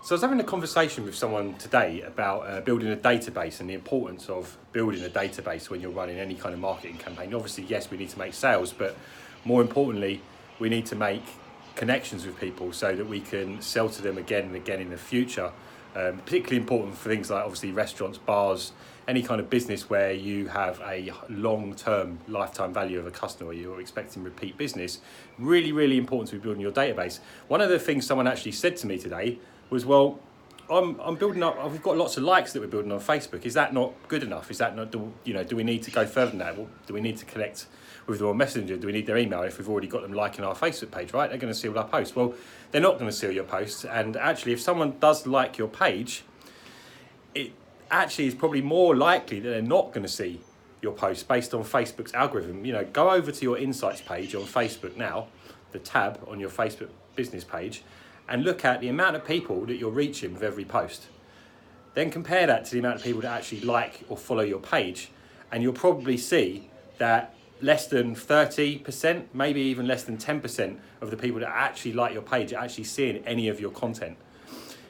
So I was having a conversation with someone today about building a database and the importance of building a database when you're running any kind of marketing campaign. Obviously, yes, we need to make sales, but more importantly, we need to make connections with people so that we can sell to them again and again in the future. Particularly important for things like obviously restaurants, bars, any kind of business where you have a long-term lifetime value of a customer, you're expecting repeat business. Really, really important to be building your database. One of the things someone actually said to me today was, well, I'm building up, we've got lots of likes that we're building on Facebook. Is that not good enough? Is that not, do we need to go further than that? Well, do we need to connect with them on Messenger? Do we need their email if we've already got them liking our Facebook page, right? They're going to see all our posts. Well, they're not going to see all your posts. And actually, if someone does like your page, it actually is probably more likely that they're not going to see your posts based on Facebook's algorithm. Go over to your insights page on Facebook now, the tab on your Facebook business page, and look at the amount of people that you're reaching with every post. Then compare that to the amount of people that actually like or follow your page, and you'll probably see that less than 30%, maybe even less than 10% of the people that actually like your page are actually seeing any of your content.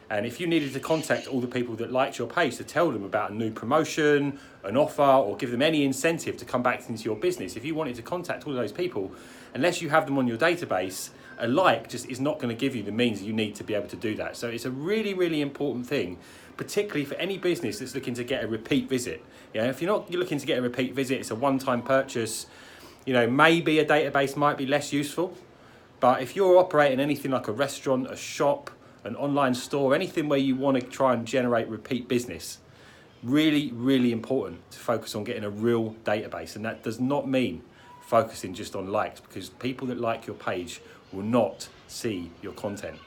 And if you needed to contact all the people that liked your page to tell them about a new promotion, an offer, or give them any incentive to come back into your business, if you wanted to contact all of those people, unless you have them on your database, a like just is not going to give you the means you need to be able to do that. So it's a really, really important thing, particularly for any business that's looking to get a repeat visit. If you're looking to get a repeat visit, it's a one-time purchase, maybe a database might be less useful. But if you're operating anything like a restaurant, a shop, an online store, anything where you want to try and generate repeat business, really, really important to focus on getting a real database. And that does not mean focusing just on likes, because people that like your page will not see your content.